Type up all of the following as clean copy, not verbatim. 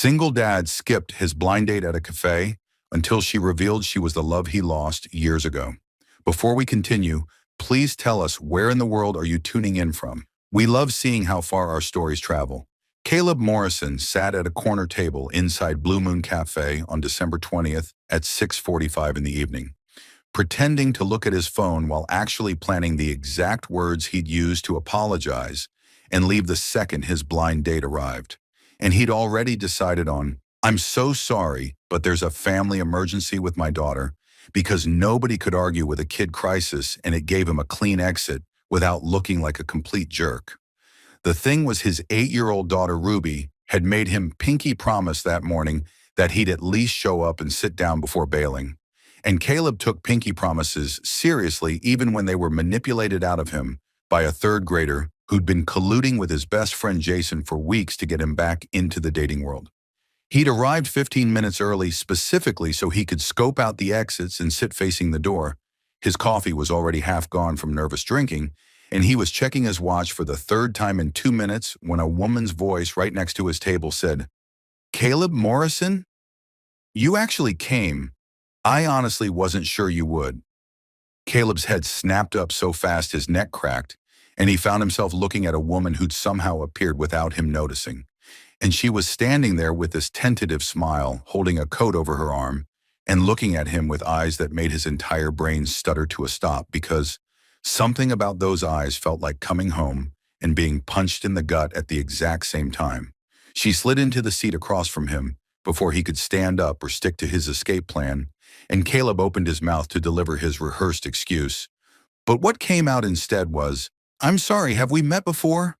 Single dad skipped his blind date at a cafe until she revealed she was the love he lost years ago. Before we continue, please tell us, where in the world are you tuning in from? We love seeing how far our stories travel. Caleb Morrison sat at a corner table inside Blue Moon Café on December 20th at 6:45 in the evening, pretending to look at his phone while actually planning the exact words he'd use to apologize and leave the second his blind date arrived. And he'd already decided on, "I'm so sorry, but there's a family emergency with my daughter," because nobody could argue with a kid crisis, and it gave him a clean exit without looking like a complete jerk. The thing was, his 8-year-old daughter Ruby had made him pinky promise that morning that he'd at least show up and sit down before bailing. And Caleb took pinky promises seriously even when they were manipulated out of him by a third grader who'd been colluding with his best friend Jason for weeks to get him back into the dating world. He'd arrived 15 minutes early specifically so he could scope out the exits and sit facing the door. His coffee was already half gone from nervous drinking, and he was checking his watch for the third time in 2 minutes when a woman's voice right next to his table said, "Caleb Morrison? You actually came. I honestly wasn't sure you would." Caleb's head snapped up so fast his neck cracked, and he found himself looking at a woman who'd somehow appeared without him noticing. And she was standing there with this tentative smile, holding a coat over her arm, and looking at him with eyes that made his entire brain stutter to a stop, because something about those eyes felt like coming home and being punched in the gut at the exact same time. She slid into the seat across from him before he could stand up or stick to his escape plan, and Caleb opened his mouth to deliver his rehearsed excuse. But what came out instead was, "I'm sorry, have we met before?"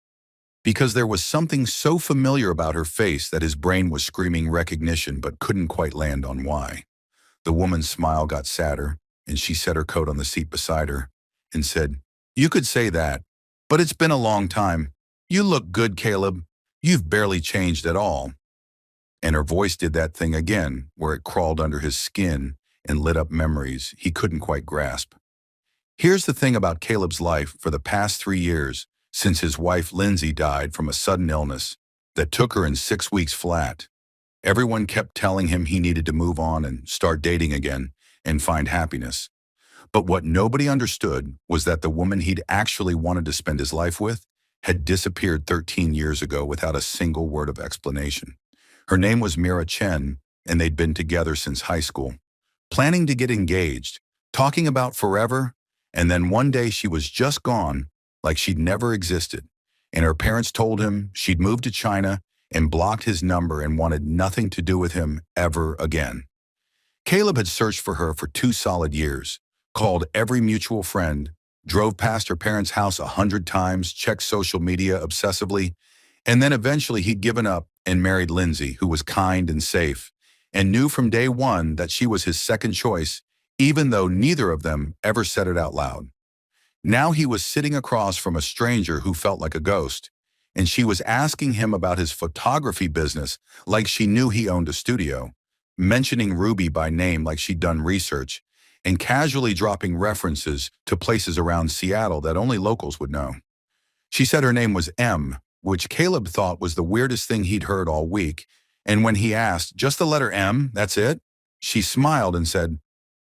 Because there was something so familiar about her face that his brain was screaming recognition but couldn't quite land on why. The woman's smile got sadder, and she set her coat on the seat beside her and said, "You could say that, but it's been a long time. You look good, Caleb. You've barely changed at all." And her voice did that thing again, where it crawled under his skin and lit up memories he couldn't quite grasp. Here's the thing about Caleb's life for the past 3 years, since his wife Lindsay died from a sudden illness that took her in 6 weeks flat. Everyone kept telling him he needed to move on and start dating again and find happiness. But what nobody understood was that the woman he'd actually wanted to spend his life with had disappeared 13 years ago without a single word of explanation. Her name was Mira Chen, and they'd been together since high school, planning to get engaged, talking about forever, and then one day she was just gone, like she'd never existed. And her parents told him she'd moved to China and blocked his number and wanted nothing to do with him ever again. Caleb had searched for her for 2 solid years, called every mutual friend, drove past her parents' house 100 times, checked social media obsessively, and then eventually he'd given up and married Lindsay, who was kind and safe, and knew from day one that she was his second choice, even though neither of them ever said it out loud. Now he was sitting across from a stranger who felt like a ghost, and she was asking him about his photography business like she knew he owned a studio, mentioning Ruby by name like she'd done research, and casually dropping references to places around Seattle that only locals would know. She said her name was M, which Caleb thought was the weirdest thing he'd heard all week, and when he asked, "Just the letter M, that's it?" she smiled and said,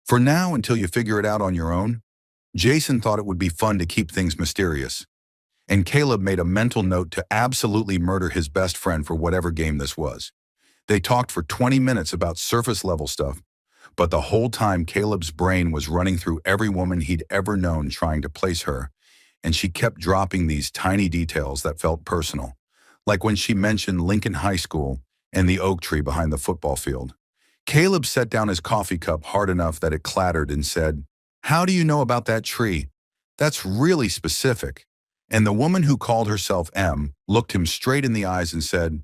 "For now, until you figure it out on your own." Jason thought it would be fun to keep things mysterious, and Caleb made a mental note to absolutely murder his best friend for whatever game this was. They talked for 20 minutes about surface-level stuff, but the whole time Caleb's brain was running through every woman he'd ever known trying to place her, and she kept dropping these tiny details that felt personal, like when she mentioned Lincoln High School and the oak tree behind the football field. Caleb set down his coffee cup hard enough that it clattered and said, "How do you know about that tree? That's really specific." And the woman who called herself M looked him straight in the eyes and said,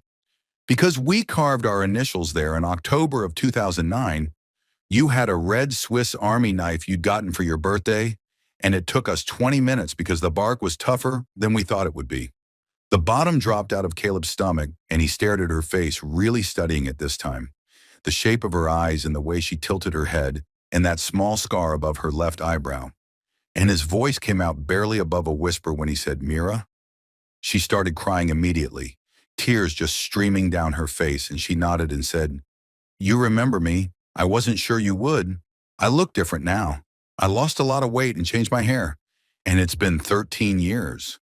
"Because we carved our initials there in October of 2009. You had a red Swiss Army knife you'd gotten for your birthday, and it took us 20 minutes because the bark was tougher than we thought it would be." The bottom dropped out of Caleb's stomach, and he stared at her face, really studying it this time. The shape of her eyes and the way she tilted her head, and that small scar above her left eyebrow. And his voice came out barely above a whisper when he said, "Mira?" She started crying immediately, tears just streaming down her face, and she nodded and said, "You remember me? I wasn't sure you would. I look different now. I lost a lot of weight and changed my hair. And it's been 13 years."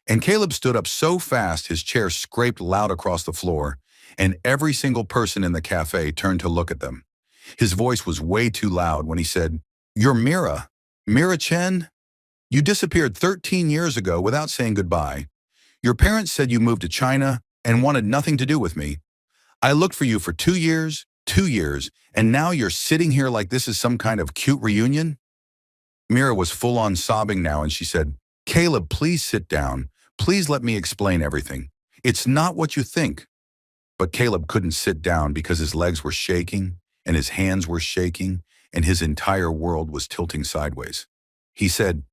And Caleb stood up so fast his chair scraped loud across the floor, and every single person in the cafe turned to look at them. His voice was way too loud when he said, "You're Mira. Mira Chen? You disappeared 13 years ago without saying goodbye. Your parents said you moved to China and wanted nothing to do with me. I looked for you for 2 years, and now you're sitting here like this is some kind of cute reunion?" Mira was full on sobbing now, and she said, "Caleb, please sit down. Please let me explain everything. It's not what you think." But Caleb couldn't sit down because his legs were shaking and his hands were shaking and his entire world was tilting sideways. He said,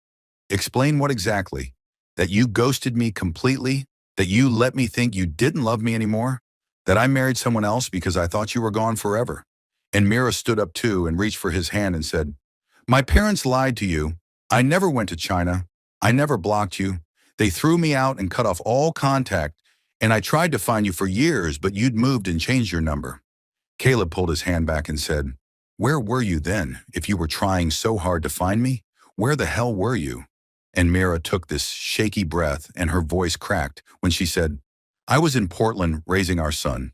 "Explain what exactly? That you ghosted me completely? That you let me think you didn't love me anymore? That I married someone else because I thought you were gone forever?" And Mira stood up too and reached for his hand and said, "My parents lied to you. I never went to China. I never blocked you. They threw me out and cut off all contact, and I tried to find you for years, but you'd moved and changed your number." Caleb pulled his hand back and said, "Where were you then? If you were trying so hard to find me, where the hell were you?" And Mira took this shaky breath and her voice cracked when she said, "I was in Portland raising our son."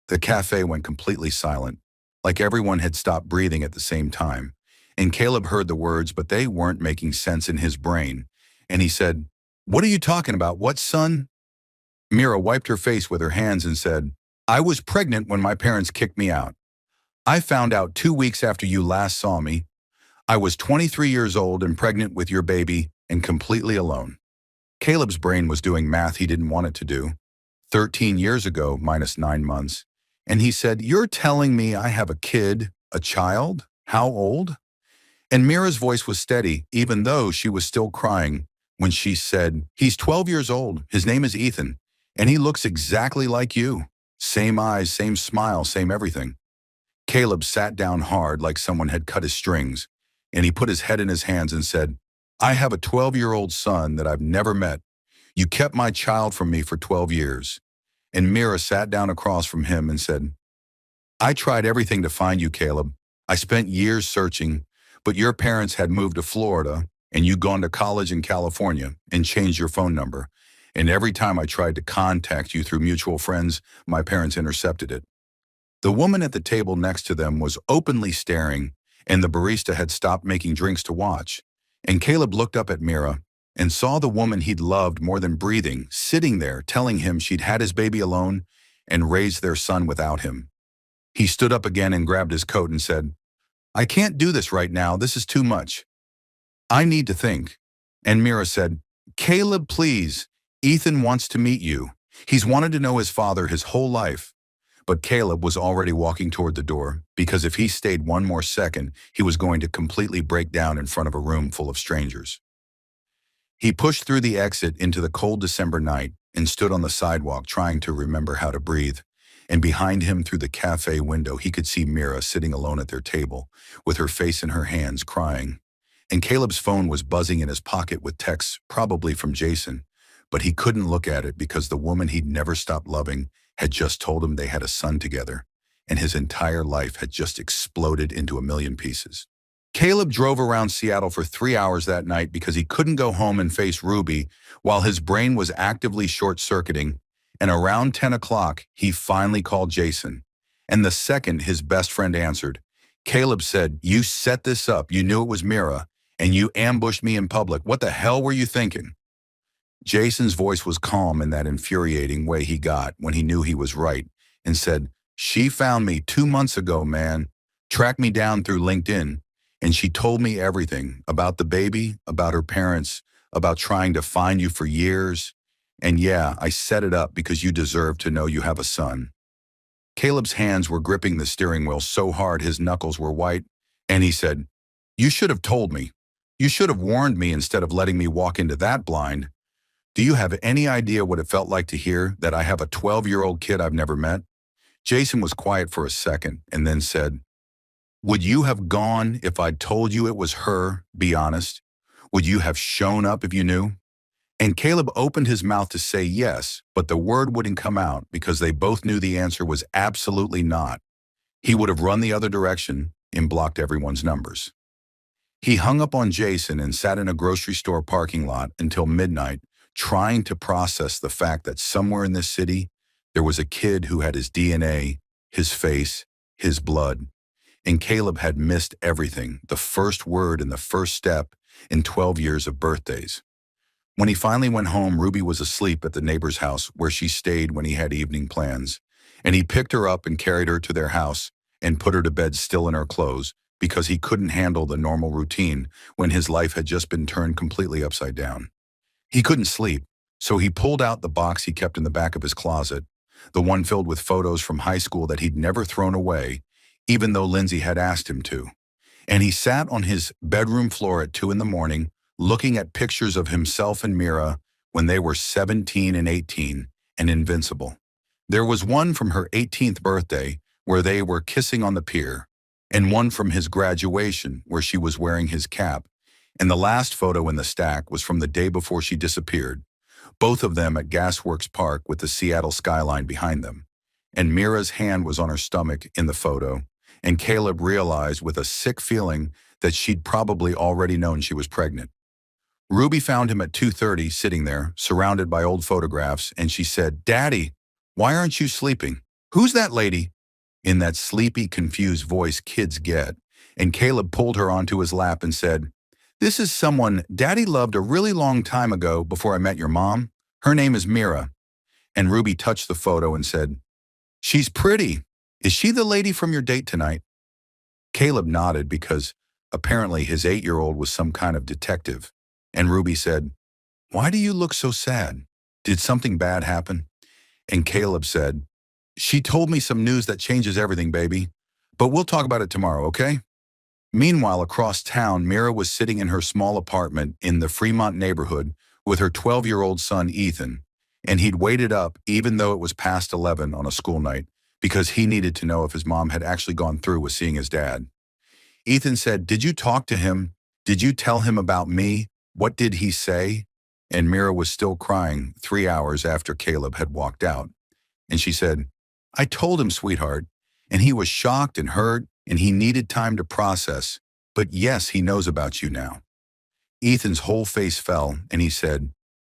The cafe went completely silent, like everyone had stopped breathing at the same time. And Caleb heard the words, but they weren't making sense in his brain. And he said, "What are you talking about? What son?" Mira wiped her face with her hands and said, "I was pregnant when my parents kicked me out. I found out 2 weeks after you last saw me. I was 23 years old and pregnant with your baby and completely alone." Caleb's brain was doing math he didn't want it to do. 13 years ago minus 9 months. And he said, "You're telling me I have a kid, a child? How old?" And Mira's voice was steady, even though she was still crying, when she said, "He's 12 years old. His name is Ethan. And he looks exactly like you. Same eyes, same smile, same everything." Caleb sat down hard like someone had cut his strings, and he put his head in his hands and said, "I have a 12-year-old son that I've never met. You kept my child from me for 12 years. And Mira sat down across from him and said, "I tried everything to find you, Caleb. I spent years searching, but your parents had moved to Florida, and you'd gone to college in California and changed your phone number. And every time I tried to contact you through mutual friends, my parents intercepted it." The woman at the table next to them was openly staring, and the barista had stopped making drinks to watch. And Caleb looked up at Mira and saw the woman he'd loved more than breathing, sitting there telling him she'd had his baby alone and raised their son without him. He stood up again and grabbed his coat and said, "I can't do this right now. This is too much. I need to think." And Mira said, "Caleb, please. Ethan wants to meet you. He's wanted to know his father his whole life." But Caleb was already walking toward the door, because if he stayed one more second, he was going to completely break down in front of a room full of strangers. He pushed through the exit into the cold December night and stood on the sidewalk trying to remember how to breathe. And behind him through the cafe window, he could see Mira sitting alone at their table, with her face in her hands, crying. And Caleb's phone was buzzing in his pocket with texts, probably from Jason. But he couldn't look at it because the woman he'd never stopped loving had just told him they had a son together, and his entire life had just exploded into a million pieces. Caleb drove around Seattle for 3 hours that night because he couldn't go home and face Ruby while his brain was actively short-circuiting, and around 10 o'clock, he finally called Jason. And the second his best friend answered, Caleb said, "You set this up, you knew it was Mira, and you ambushed me in public. What the hell were you thinking?" Jason's voice was calm in that infuriating way he got when he knew he was right, and said, "She found me 2 months ago, man. Tracked me down through LinkedIn, and she told me everything about the baby, about her parents, about trying to find you for years. And yeah, I set it up because you deserve to know you have a son." Caleb's hands were gripping the steering wheel so hard his knuckles were white, and he said, "You should have told me. You should have warned me instead of letting me walk into that blind. Do you have any idea what it felt like to hear that I have a 12-year-old kid I've never met?" Jason was quiet for a second and then said, "Would you have gone if I'd told you it was her, be honest? Would you have shown up if you knew?" And Caleb opened his mouth to say yes, but the word wouldn't come out because they both knew the answer was absolutely not. He would have run the other direction and blocked everyone's numbers. He hung up on Jason and sat in a grocery store parking lot until midnight, trying to process the fact that somewhere in this city, there was a kid who had his DNA, his face, his blood. And Caleb had missed everything, the first word and the first step in 12 years of birthdays. When he finally went home, Ruby was asleep at the neighbor's house where she stayed when he had evening plans. And he picked her up and carried her to their house and put her to bed still in her clothes because he couldn't handle the normal routine when his life had just been turned completely upside down. He couldn't sleep, so he pulled out the box he kept in the back of his closet, the one filled with photos from high school that he'd never thrown away, even though Lindsay had asked him to. And he sat on his bedroom floor at 2 in the morning, looking at pictures of himself and Mira when they were 17 and 18 and invincible. There was one from her 18th birthday where they were kissing on the pier, and one from his graduation where she was wearing his cap, and the last photo in the stack was from the day before she disappeared, both of them at Gasworks Park with the Seattle skyline behind them. And Mira's hand was on her stomach in the photo, and Caleb realized with a sick feeling that she'd probably already known she was pregnant. Ruby found him at 2:30 sitting there, surrounded by old photographs, and she said, "Daddy, why aren't you sleeping? Who's that lady?" In that sleepy, confused voice kids get, and Caleb pulled her onto his lap and said, "This is someone Daddy loved a really long time ago before I met your mom. Her name is Mira." And Ruby touched the photo and said, "She's pretty. Is she the lady from your date tonight?" Caleb nodded because apparently his 8-year-old was some kind of detective. And Ruby said, "Why do you look so sad? Did something bad happen?" And Caleb said, "She told me some news that changes everything, baby. But we'll talk about it tomorrow, okay?" Meanwhile, across town, Mira was sitting in her small apartment in the Fremont neighborhood with her 12-year-old son, Ethan. And he'd waited up even though it was past 11 on a school night because he needed to know if his mom had actually gone through with seeing his dad. Ethan said, "Did you talk to him? Did you tell him about me? What did he say?" And Mira was still crying 3 hours after Caleb had walked out. And she said, "I told him, sweetheart, and he was shocked and hurt, and he needed time to process. But yes, he knows about you now." Ethan's whole face fell, and he said,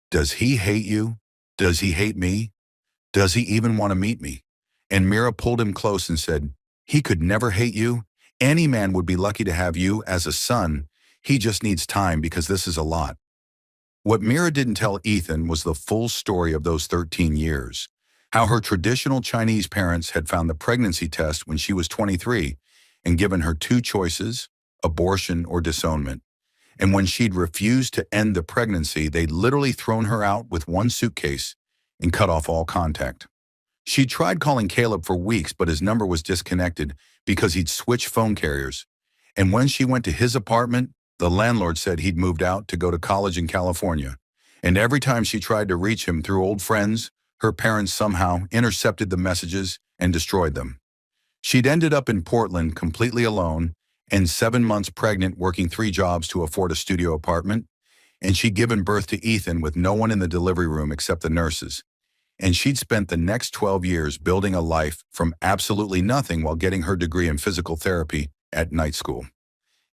"Does he hate you? Does he hate me? Does he even want to meet me?" And Mira pulled him close and said, "He could never hate you. Any man would be lucky to have you as a son. He just needs time because this is a lot." What Mira didn't tell Ethan was the full story of those 13 years. How her traditional Chinese parents had found the pregnancy test when she was 23 and given her 2 choices, abortion or disownment. And when she'd refused to end the pregnancy, they'd literally thrown her out with 1 suitcase and cut off all contact. She tried calling Caleb for weeks, but his number was disconnected because he'd switched phone carriers. And when she went to his apartment, the landlord said he'd moved out to go to college in California. And every time she tried to reach him through old friends, her parents somehow intercepted the messages and destroyed them. She'd ended up in Portland completely alone and 7 months pregnant, working 3 jobs to afford a studio apartment. And she'd given birth to Ethan with no one in the delivery room except the nurses. And she'd spent the next 12 years building a life from absolutely nothing while getting her degree in physical therapy at night school.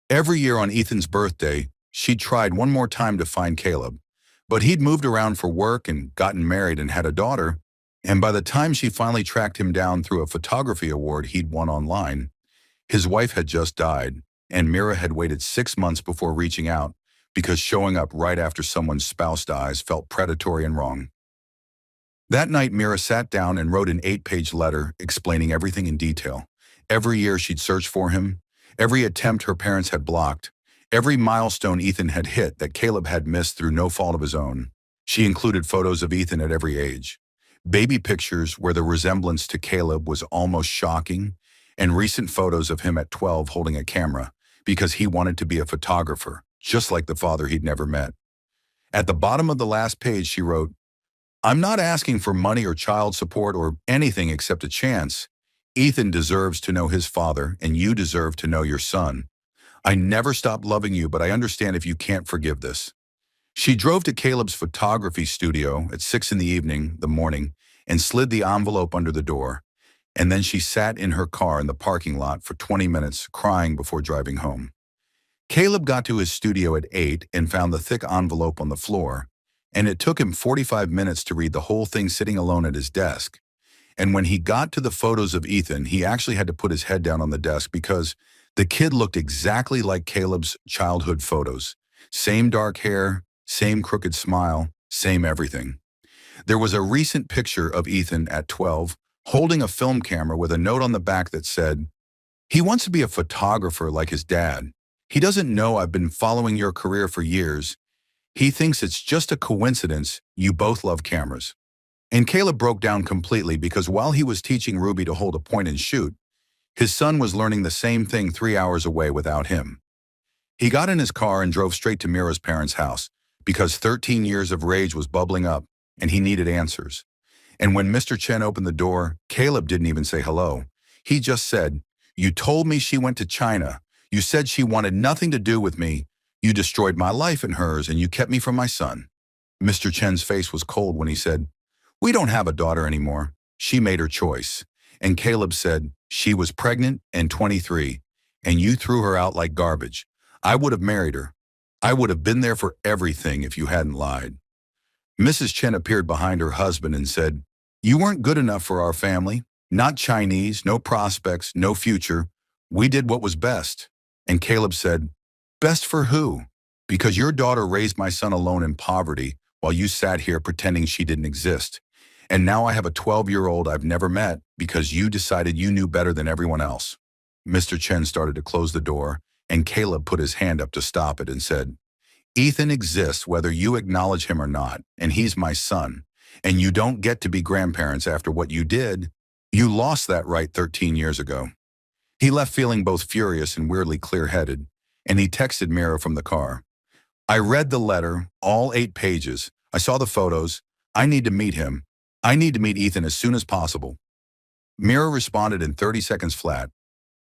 Every year on Ethan's birthday, she'd tried one more time to find Caleb, but he'd moved around for work and gotten married and had a daughter, and by the time she finally tracked him down through a photography award he'd won online, his wife had just died, and Mira had waited 6 months before reaching out because showing up right after someone's spouse dies felt predatory and wrong. That night, Mira sat down and wrote an 8-page letter explaining everything in detail. Every year she'd searched for him, every attempt her parents had blocked, every milestone Ethan had hit that Caleb had missed through no fault of his own. She included photos of Ethan at every age, baby pictures where the resemblance to Caleb was almost shocking, and recent photos of him at 12 holding a camera because he wanted to be a photographer, just like the father he'd never met. At the bottom of the last page, she wrote, "I'm not asking for money or child support or anything except a chance. Ethan deserves to know his father, and you deserve to know your son. I never stopped loving you, but I understand if you can't forgive this." She drove to Caleb's photography studio at 6 in the morning and slid the envelope under the door, and then she sat in her car in the parking lot for 20 minutes crying before driving home. Caleb got to his studio at 8 and found the thick envelope on the floor, and it took him 45 minutes to read the whole thing sitting alone at his desk. And when he got to the photos of Ethan, he actually had to put his head down on the desk because the kid looked exactly like Caleb's childhood photos. Same dark hair, same crooked smile, same everything. There was a recent picture of Ethan at 12, holding a film camera with a note on the back that said, "He wants to be a photographer like his dad. He doesn't know I've been following your career for years. He thinks it's just a coincidence you both love cameras." And Caleb broke down completely because while he was teaching Ruby to hold a point and shoot, his son was learning the same thing 3 hours away without him. He got in his car and drove straight to Mira's parents' house because 13 years of rage was bubbling up and he needed answers. And when Mr. Chen opened the door, Caleb didn't even say hello. He just said, "You told me she went to China. You said she wanted nothing to do with me. You destroyed my life and hers, and you kept me from my son." Mr. Chen's face was cold when he said, "We don't have a daughter anymore. She made her choice." And Caleb said, "She was pregnant and 23, and you threw her out like garbage. I would have married her. I would have been there for everything if you hadn't lied." Mrs. Chen appeared behind her husband and said, "You weren't good enough for our family. Not Chinese, no prospects, no future. We did what was best." And Caleb said, "Best for who? Because your daughter raised my son alone in poverty while you sat here pretending she didn't exist. And now I have a 12-year-old I've never met because you decided you knew better than everyone else." Mr. Chen started to close the door, and Caleb put his hand up to stop it and said, "Ethan exists whether you acknowledge him or not, and he's my son. And you don't get to be grandparents after what you did. You lost that right 13 years ago." He left feeling both furious and weirdly clear-headed, and he texted Mira from the car. "I read the letter, all 8 pages. I saw the photos. I need to meet him. I need to meet Ethan as soon as possible." Mira responded in 30 seconds flat.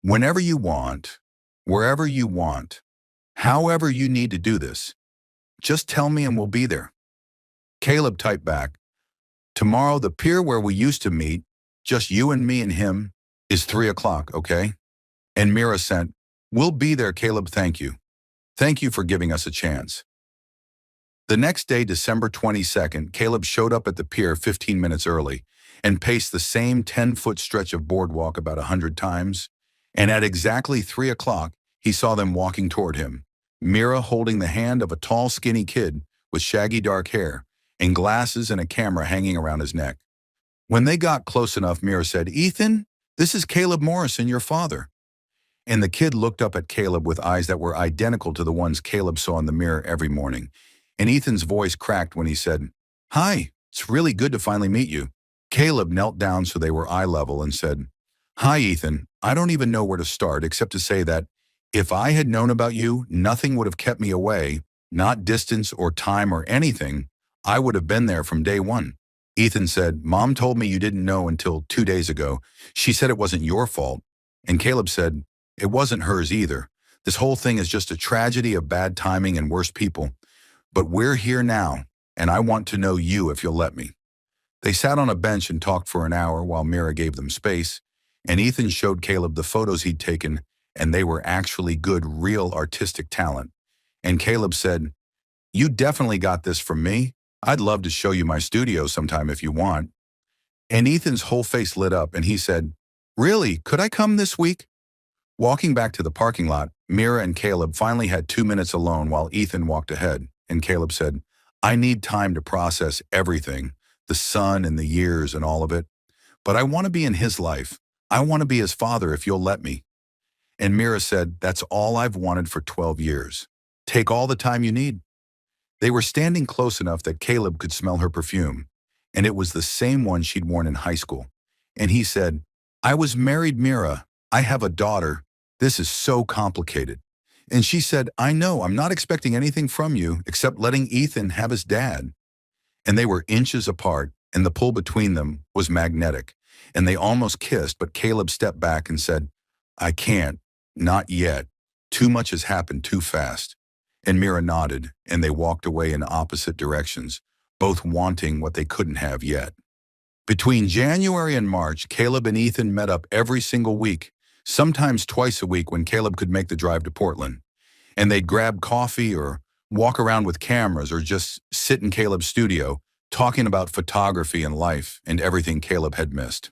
"Whenever you want, wherever you want, however you need to do this, just tell me and we'll be there." Caleb typed back, "Tomorrow, the pier where we used to meet, just you and me and him, is 3 o'clock, okay?" And Mira sent, "We'll be there, Caleb, thank you. Thank you for giving us a chance." The next day, December 22nd, Caleb showed up at the pier 15 minutes early and paced the same 10-foot stretch of boardwalk about 100 times. And at exactly 3 o'clock, he saw them walking toward him, Mira holding the hand of a tall, skinny kid with shaggy dark hair and glasses and a camera hanging around his neck. When they got close enough, Mira said, "Ethan, this is Caleb Morrison, your father." And the kid looked up at Caleb with eyes that were identical to the ones Caleb saw in the mirror every morning. And Ethan's voice cracked when he said, "Hi, it's really good to finally meet you." Caleb knelt down so they were eye level and said, "Hi, Ethan. I don't even know where to start except to say that if I had known about you, nothing would have kept me away, not distance or time or anything. I would have been there from day one." Ethan said, "Mom told me you didn't know until 2 days ago. She said it wasn't your fault." And Caleb said, "It wasn't hers either. This whole thing is just a tragedy of bad timing and worse people. But we're here now, and I want to know you if you'll let me." They sat on a bench and talked for an hour while Mira gave them space, and Ethan showed Caleb the photos he'd taken, and they were actually good, real artistic talent. And Caleb said, "You definitely got this from me. I'd love to show you my studio sometime if you want." And Ethan's whole face lit up, and he said, "Really, could I come this week?" Walking back to the parking lot, Mira and Caleb finally had 2 minutes alone while Ethan walked ahead, and Caleb said, "I need time to process everything, the sun and the years and all of it. But I want to be in his life. I want to be his father if you'll let me." And Mira said, "That's all I've wanted for 12 years. Take all the time you need." They were standing close enough that Caleb could smell her perfume, and it was the same one she'd worn in high school. And he said, "I was married, Mira. I have a daughter. This is so complicated." And she said, "I know, I'm not expecting anything from you except letting Ethan have his dad." And they were inches apart, and the pull between them was magnetic. And they almost kissed, but Caleb stepped back and said, "I can't, not yet. Too much has happened too fast." And Mira nodded, and they walked away in opposite directions, both wanting what they couldn't have yet. Between January and March, Caleb and Ethan met up every single week, sometimes twice a week when Caleb could make the drive to Portland. And they'd grab coffee or walk around with cameras or just sit in Caleb's studio, talking about photography and life and everything Caleb had missed.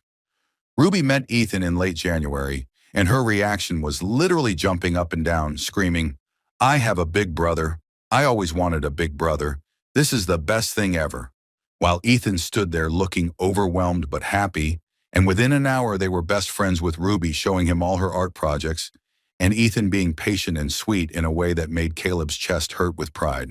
Ruby met Ethan in late January, and her reaction was literally jumping up and down, screaming, "I have a big brother. I always wanted a big brother. This is the best thing ever." While Ethan stood there looking overwhelmed but happy, and within an hour they were best friends with Ruby, showing him all her art projects, and Ethan being patient and sweet in a way that made Caleb's chest hurt with pride.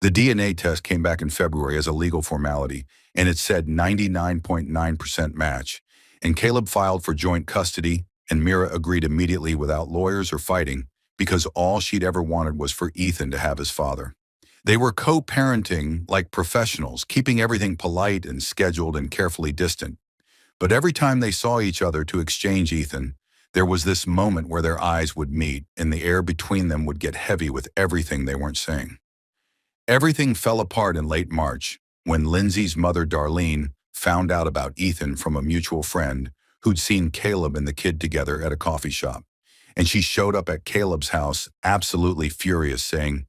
The DNA test came back in February as a legal formality, and it said 99.9% match, and Caleb filed for joint custody, and Mira agreed immediately without lawyers or fighting, because all she'd ever wanted was for Ethan to have his father. They were co-parenting like professionals, keeping everything polite and scheduled and carefully distant. But every time they saw each other to exchange Ethan, there was this moment where their eyes would meet and the air between them would get heavy with everything they weren't saying. Everything fell apart in late March when Lindsay's mother, Darlene, found out about Ethan from a mutual friend who'd seen Caleb and the kid together at a coffee shop. And she showed up at Caleb's house absolutely furious, saying,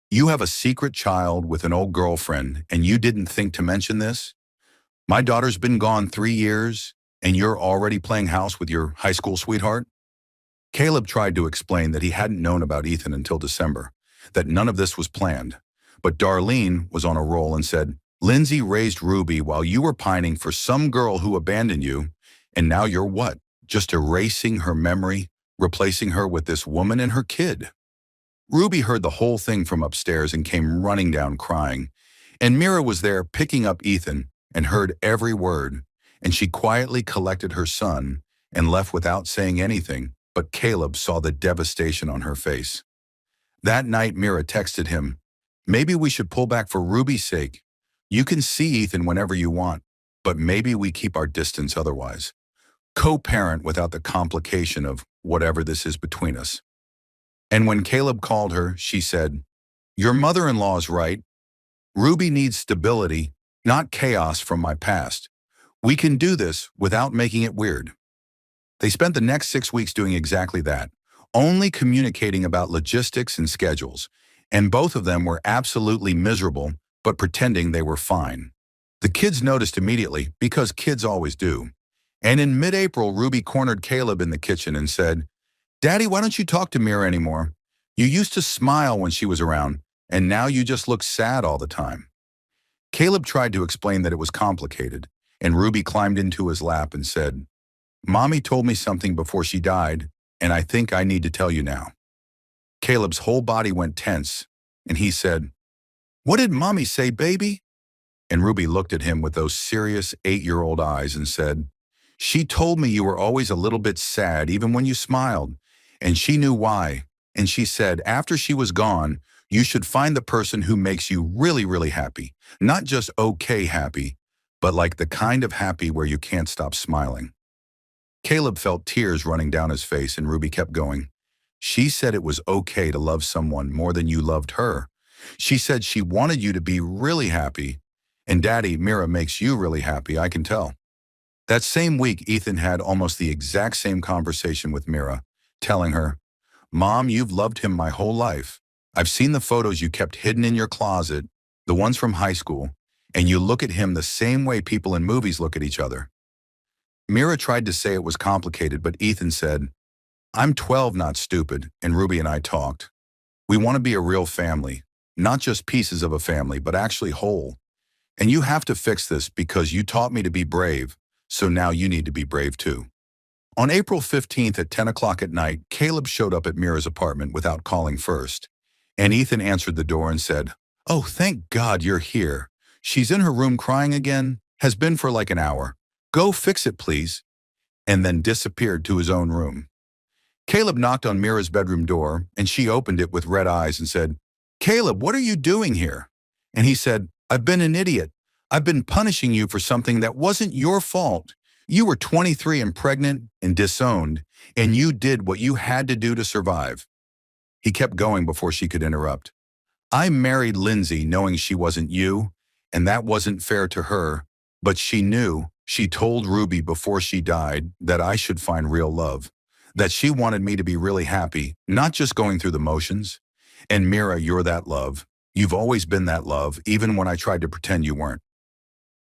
"You have a secret child with an old girlfriend and you didn't think to mention this? My daughter's been gone 3 years and you're already playing house with your high school sweetheart?" Caleb tried to explain that he hadn't known about Ethan until December, that none of this was planned. But Darlene was on a roll and said, "Lindsay raised Ruby while you were pining for some girl who abandoned you, and now you're what? Just erasing her memory, replacing her with this woman and her kid." Ruby heard the whole thing from upstairs and came running down crying. And Mira was there picking up Ethan and heard every word, and she quietly collected her son and left without saying anything, but Caleb saw the devastation on her face. That night, Mira texted him, "Maybe we should pull back for Ruby's sake. You can see Ethan whenever you want, but maybe we keep our distance otherwise. Co-parent without the complication of whatever this is between us." And when Caleb called her, she said, "Your mother-in-law's right. Ruby needs stability, not chaos from my past. We can do this without making it weird." They spent the next 6 weeks doing exactly that, only communicating about logistics and schedules, and both of them were absolutely miserable, but pretending they were fine. The kids noticed immediately, because kids always do. And in mid-April, Ruby cornered Caleb in the kitchen and said, "Daddy, why don't you talk to Mira anymore? You used to smile when she was around, and now you just look sad all the time." Caleb tried to explain that it was complicated, and Ruby climbed into his lap and said, "Mommy told me something before she died, and I think I need to tell you now." Caleb's whole body went tense, and he said, "What did Mommy say, baby?" And Ruby looked at him with those serious 8-year-old eyes and said, "She told me you were always a little bit sad even when you smiled, and she knew why. And she said after she was gone, you should find the person who makes you really, really happy. Not just okay happy, but like the kind of happy where you can't stop smiling." Caleb felt tears running down his face, and Ruby kept going. "She said it was okay to love someone more than you loved her. She said she wanted you to be really happy. And Daddy, Mira makes you really happy, I can tell." That same week, Ethan had almost the exact same conversation with Mira, telling her, "Mom, you've loved him my whole life. I've seen the photos you kept hidden in your closet, the ones from high school, and you look at him the same way people in movies look at each other." Mira tried to say it was complicated, but Ethan said, "I'm 12, not stupid, and Ruby and I talked. We want to be a real family, not just pieces of a family, but actually whole. And you have to fix this because you taught me to be brave, so now you need to be brave too." On April 15th at 10 o'clock at night, Caleb showed up at Mira's apartment without calling first. And Ethan answered the door and said, "Oh, thank God you're here. She's in her room crying again, has been for like an hour. Go fix it, please." And then disappeared to his own room. Caleb knocked on Mira's bedroom door, and she opened it with red eyes and said, "Caleb, what are you doing here?" And he said, "I've been an idiot. I've been punishing you for something that wasn't your fault. You were 23 and pregnant and disowned, and you did what you had to do to survive." He kept going before she could interrupt. I married Lindsay knowing she wasn't you, and that wasn't fair to her, but she knew. She told Ruby before she died that I should find real love, that she wanted me to be really happy, not just going through the motions. And Mira, you're that love. You've always been that love, even when I tried to pretend you weren't.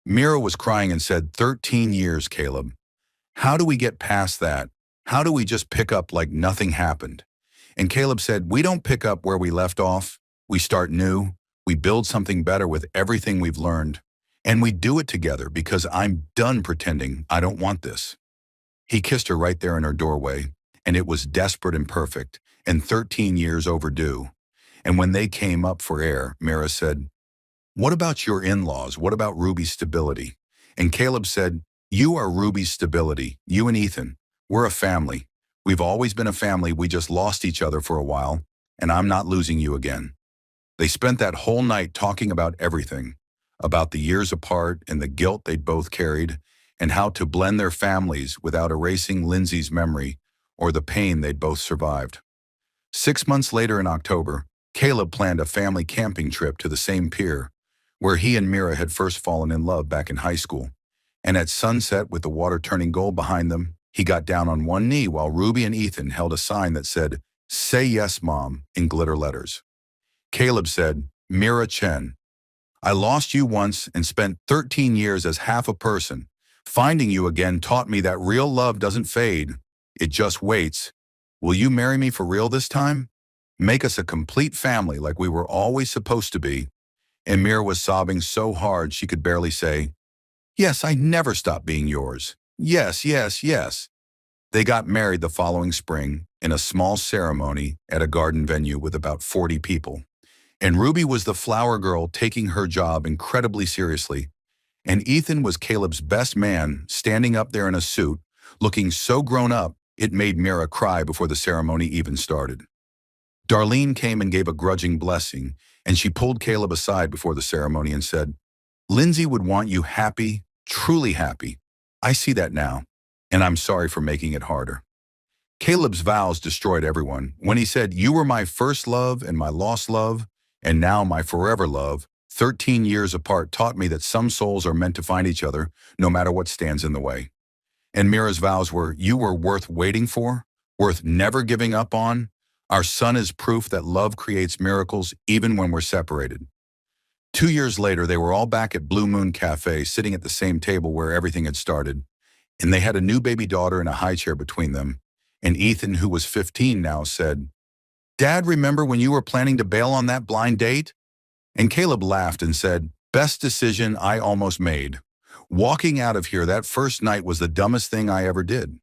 Mira was crying and said, 13 years, Caleb. How do we get past that? How do we just pick up like nothing happened? And Caleb said, we don't pick up where we left off. We start new. We build something better with everything we've learned. And we do it together because I'm done pretending I don't want this. He kissed her right there in her doorway, and it was desperate and perfect, and 13 years overdue. And when they came up for air, Mira said, what about your in-laws? What about Ruby's stability? And Caleb said, you are Ruby's stability, you and Ethan. We're a family. We've always been a family. We just lost each other for a while, and I'm not losing you again. They spent that whole night talking about everything, about the years apart and the guilt they'd both carried, and how to blend their families without erasing Lindsay's memory or the pain they'd both survived. 6 months later in October, Caleb planned a family camping trip to the same pier where he and Mira had first fallen in love back in high school. And at sunset, with the water turning gold behind them, he got down on one knee while Ruby and Ethan held a sign that said, "Say yes, Mom," in glitter letters. Caleb said, Mira Chen, I lost you once and spent 13 years as half a person. Finding you again taught me that real love doesn't fade. It just waits. Will you marry me for real this time? Make us a complete family like we were always supposed to be. And Mira was sobbing so hard she could barely say, yes, I never stopped being yours. Yes, yes, yes. They got married the following spring in a small ceremony at a garden venue with about 40 people. And Ruby was the flower girl taking her job incredibly seriously. And Ethan was Caleb's best man, standing up there in a suit, looking so grown up, it made Mira cry before the ceremony even started. Darlene came and gave a grudging blessing, and she pulled Caleb aside before the ceremony and said, Lindsay would want you happy, truly happy. I see that now, and I'm sorry for making it harder. Caleb's vows destroyed everyone. When he said, you were my first love and my lost love, and now my forever love, 13 years apart taught me that some souls are meant to find each other, no matter what stands in the way. And Mira's vows were, you were worth waiting for, worth never giving up on. Our son is proof that love creates miracles even when we're separated. 2 years later, they were all back at Blue Moon Café, sitting at the same table where everything had started. And they had a new baby daughter in a high chair between them. And Ethan, who was 15 now, said, Dad, remember when you were planning to bail on that blind date? And Caleb laughed and said, best decision I almost made. Walking out of here that first night was the dumbest thing I ever did.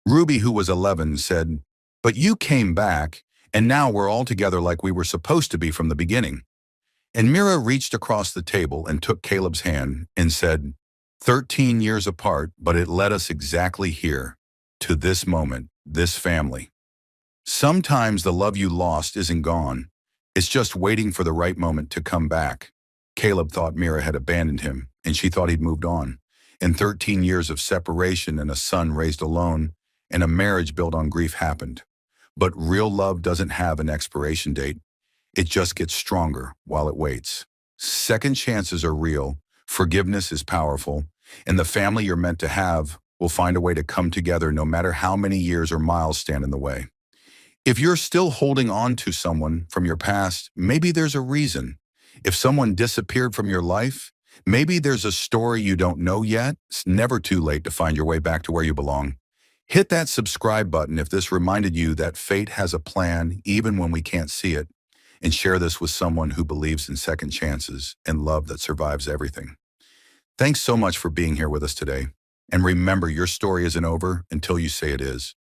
Ruby, who was 11, said, but you came back, and now we're all together like we were supposed to be from the beginning. And Mira reached across the table and took Caleb's hand and said, 13 years apart, but it led us exactly here, to this moment, this family. Sometimes the love you lost isn't gone. It's just waiting for the right moment to come back. Caleb thought Mira had abandoned him, and she thought he'd moved on. And 13 years of separation and a son raised alone, and a marriage built on grief happened. But real love doesn't have an expiration date. It just gets stronger while it waits. Second chances are real, forgiveness is powerful, and the family you're meant to have will find a way to come together no matter how many years or miles stand in the way. If you're still holding on to someone from your past, maybe there's a reason. If someone disappeared from your life, maybe there's a story you don't know yet. It's never too late to find your way back to where you belong. Hit that subscribe button if this reminded you that fate has a plan even when we can't see it, and share this with someone who believes in second chances and love that survives everything. Thanks so much for being here with us today. And remember, your story isn't over until you say it is.